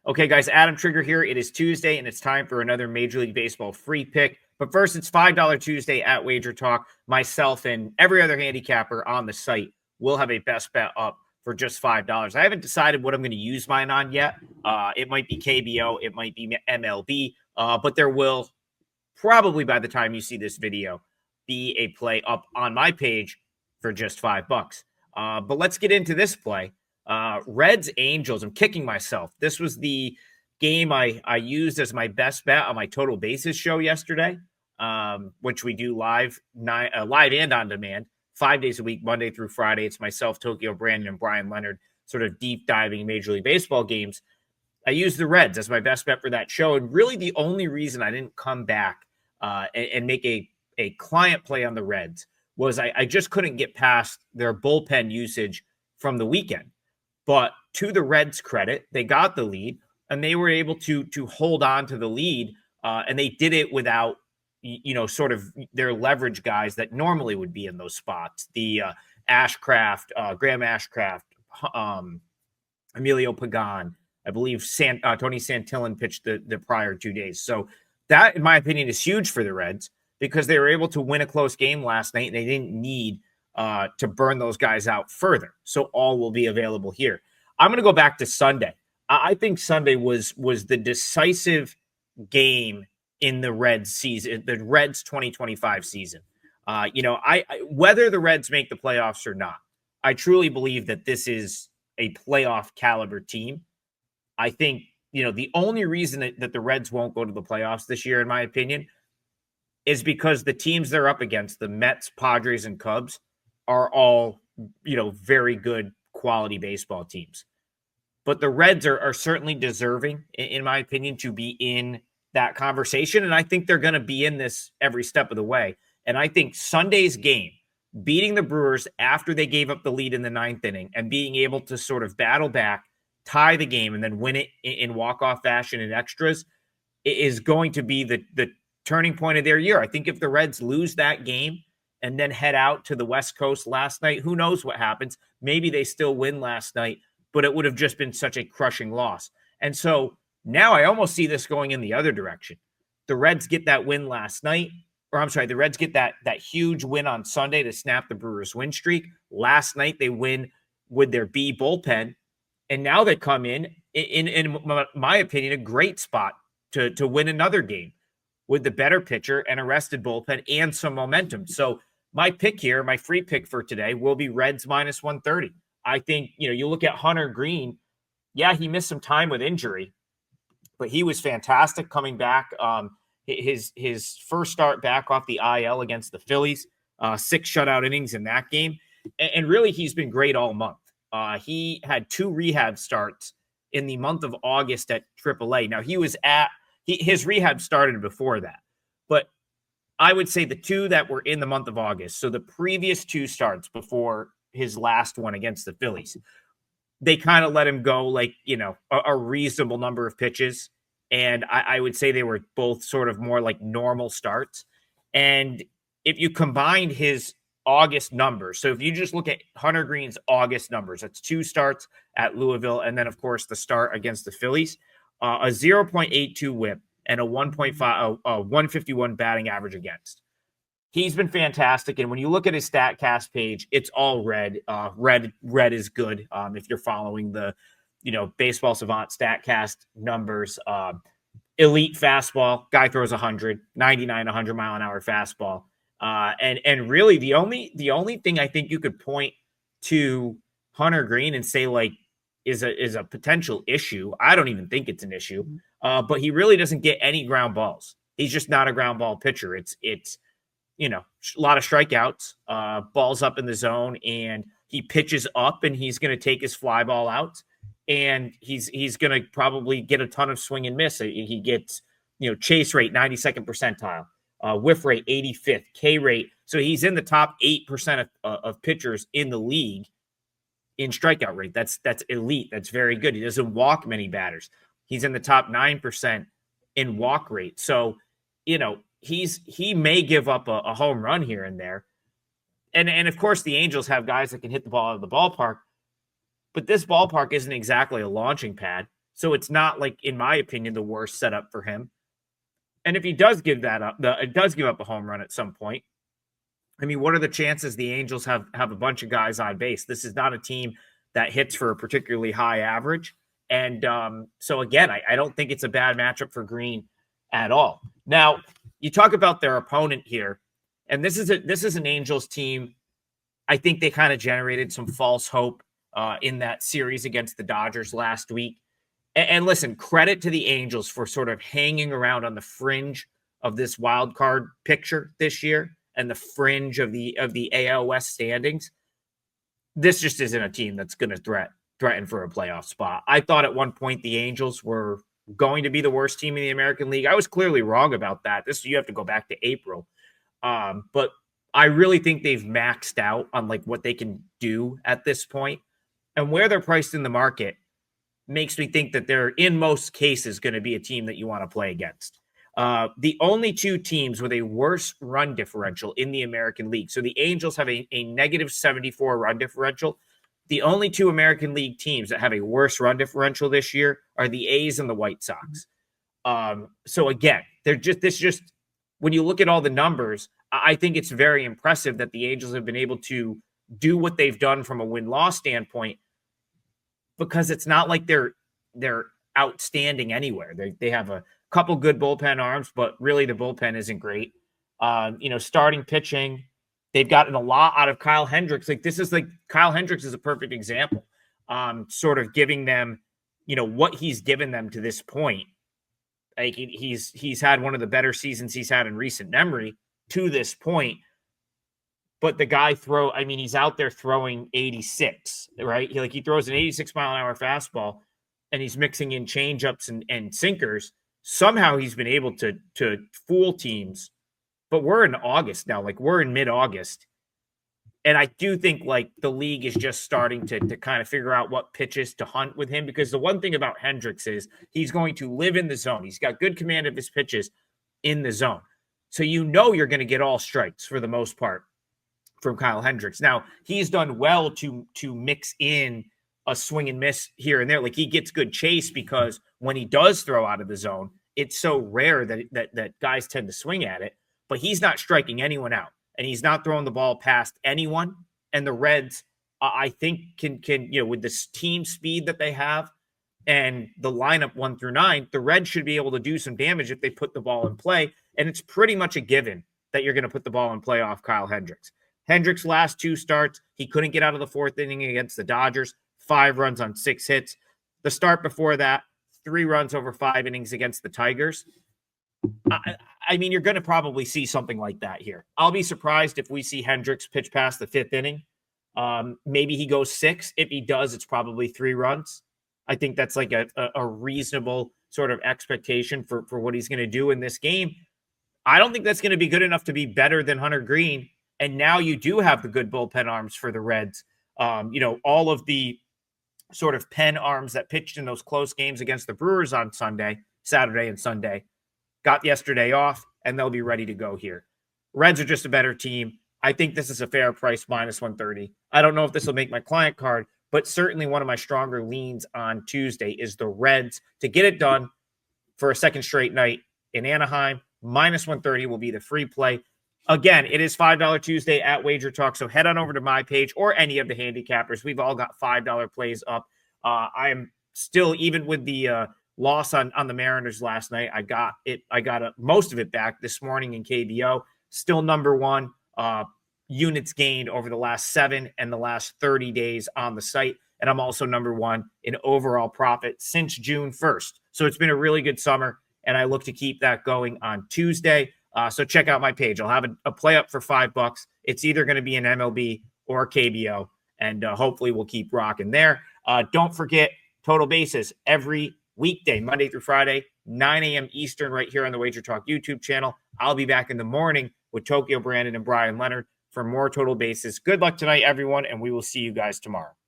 Okay, guys, Adam Trigger here. It is Tuesday, and it's time for another Major League Baseball free pick. But first, it's $5 Tuesday at WagerTalk. Myself and every other handicapper on the site will have a best bet up for just $5. I haven't decided what I'm going to use mine on yet. It might be KBO, it might be MLB, but there will probably, by the time you see this video, be a play up on my page for just $5. But let's get into this play. Reds Angels. I'm kicking myself. This was the game I used as my best bet on my Total Bases show yesterday, which we do live and on demand 5 days a week, Monday through Friday. It's myself, Tokyo Brandon, and Brian Leonard, sort of deep diving Major League Baseball games. I used the Reds as my best bet for that show, and really the only reason I didn't come back and make a client play on the Reds was I just couldn't get past their bullpen usage from the weekend. But to the Reds' credit, they got the lead, and they were able to hold on to the lead, and they did it without, sort of their leverage guys that normally would be in those spots. The Ashcraft, Graham Ashcraft, Emilio Pagan, I believe Tony Santillan pitched the prior 2 days. So that, in my opinion, is huge for the Reds because they were able to win a close game last night, and they didn't need to burn those guys out further. So all will be available here. I'm going to go back to Sunday. I think Sunday was the decisive game in the Reds season, the Reds 2025 season. I whether the Reds make the playoffs or not, I truly believe that this is a playoff caliber team. I think, the only reason that the Reds won't go to the playoffs this year, in my opinion, is because the teams they're up against, the Mets, Padres, and Cubs, are all, very good quality baseball teams. But the Reds are certainly deserving, in my opinion, to be in that conversation. And I think they're going to be in this every step of the way. And I think Sunday's game, beating the Brewers after they gave up the lead in the ninth inning and being able to sort of battle back, tie the game, and then win it in walk-off fashion and extras, is going to be the turning point of their year. I think if the Reds lose that game and then head out to the West Coast last night, who knows what happens? Maybe they still win last night, but it would have just been such a crushing loss. And so now I almost see this going in the other direction. The Reds get that win last night, the Reds get that huge win on Sunday to snap the Brewers' win streak. Last night they win with their B bullpen, and now they come in my opinion, a great spot to win another game with the better pitcher and a rested bullpen and some momentum. So my pick here, my free pick for today, will be Reds minus 130. I think, you look at Hunter Greene. Yeah, he missed some time with injury, but he was fantastic coming back. His first start back off the IL against the Phillies, 6 shutout innings in that game. And really, he's been great all month. He had 2 rehab starts in the month of August at AAA. Now, his rehab started before that, but I would say the 2 that were in the month of August, so the previous 2 starts before his last one against the Phillies, they kind of let him go like, a reasonable number of pitches. And I would say they were both sort of more like normal starts. And if you combine his August numbers, so if you just look at Hunter Greene's August numbers, that's 2 starts at Louisville, and then, of course, the start against the Phillies, a 0.82 whip and a 151 batting average against. He's been fantastic, and when you look at his StatCast page, it's all red. Red is good. If you're following the, Baseball Savant StatCast numbers, elite fastball, guy throws 100 mile an hour fastball, and really the only thing I think you could point to Hunter Greene and say like is a potential issue. I don't even think it's an issue, but he really doesn't get any ground balls. He's just not a ground ball pitcher. It's a lot of strikeouts, balls up in the zone, and he pitches up and he's going to take his fly ball out, and he's going to probably get a ton of swing and miss. He gets, chase rate 92nd percentile, whiff rate 85th, K rate. So he's in the top 8% of pitchers in the league in strikeout rate. That's elite. That's very good. He doesn't walk many batters. He's in the top 9% in walk rate. So, he may give up a home run here and there. And of course, the Angels have guys that can hit the ball out of the ballpark, but this ballpark isn't exactly a launching pad. So it's not like, in my opinion, the worst setup for him. And if he does give that up, it does give up a home run at some point. I mean, what are the chances the Angels have a bunch of guys on base? This is not a team that hits for a particularly high average. And so again, I don't think it's a bad matchup for Greene at all. Now, you talk about their opponent here, and this is an Angels team. I think they kind of generated some false hope in that series against the Dodgers last week. And listen, credit to the Angels for sort of hanging around on the fringe of this wild card picture this year and the fringe of the AL West standings. This just isn't a team that's going to threaten for a playoff spot. I thought at one point the Angels were going to be the worst team in the American League. I was clearly wrong about that. You have to go back to April. But I really think they've maxed out on like what they can do at this point. And where they're priced in the market makes me think that they're, in most cases, going to be a team that you want to play against. The only two teams with a worse run differential in the American League. So the Angels have a negative 74 run differential. The only two American League teams that have a worse run differential this year are the A's and the White Sox. So again, when you look at all the numbers, I think it's very impressive that the Angels have been able to do what they've done from a win-loss standpoint, because it's not like they're outstanding anywhere. They have a couple good bullpen arms, but really the bullpen isn't great. Starting pitching, they've gotten a lot out of Kyle Hendricks. Kyle Hendricks is a perfect example. Sort of giving them, what he's given them to this point. Like he's had one of the better seasons he's had in recent memory to this point. But the guy he's out there throwing 86, right? He throws an 86-mile-an-hour fastball, and he's mixing in changeups and sinkers. Somehow he's been able to fool teams. But we're in August now. We're in mid-August. And I do think, the league is just starting to kind of figure out what pitches to hunt with him, because the one thing about Hendricks is he's going to live in the zone. He's got good command of his pitches in the zone. So you're going to get all strikes for the most part from Kyle Hendricks. Now, he's done well to mix in a swing and miss here and there. He gets good chase, because when he does throw out of the zone, it's so rare that guys tend to swing at it. But he's not striking anyone out, and he's not throwing the ball past anyone. And the Reds, I think, can with this team speed that they have and the lineup 1 through 9, the Reds should be able to do some damage if they put the ball in play. And it's pretty much a given that you're going to put the ball in play off Kyle Hendricks. Hendricks' last 2 starts, he couldn't get out of the 4th inning against the Dodgers, 5 runs on 6 hits. The start before that, 3 runs over 5 innings against the Tigers. You're going to probably see something like that here. I'll be surprised if we see Hendricks pitch past the 5th inning. Maybe he goes 6. If he does, it's probably 3 runs. I think that's a reasonable sort of expectation for what he's going to do in this game. I don't think that's going to be good enough to be better than Hunter Greene. And now you do have the good bullpen arms for the Reds. All of the sort of pen arms that pitched in those close games against the Brewers on Saturday and Sunday, got yesterday off, and they'll be ready to go here. Reds are just a better team. I think this is a fair price, minus 130. I don't know if this will make my client card, but certainly one of my stronger leans on Tuesday is the Reds to get it done for a second straight night in Anaheim. Minus 130 will be the free play. Again, it is $5 Tuesday at WagerTalk, so head on over to my page or any of the handicappers. We've all got $5 plays up. I am still, even with the loss on the Mariners last night, I got most of it back this morning in KBO. Still number 1 units gained over the last 7 and the last 30 days on the site. And I'm also number 1 in overall profit since June 1st. So it's been a really good summer, and I look to keep that going on Tuesday. So check out my page. I'll have a play up for $5. It's either going to be an MLB or KBO, and hopefully we'll keep rocking there. Don't forget, Total Bases every weekday, Monday through Friday, 9 a.m. Eastern, right here on the WagerTalk YouTube channel. I'll be back in the morning with Tokyo Brandon and Brian Leonard for more Total Bases. Good luck tonight, everyone, and we will see you guys tomorrow.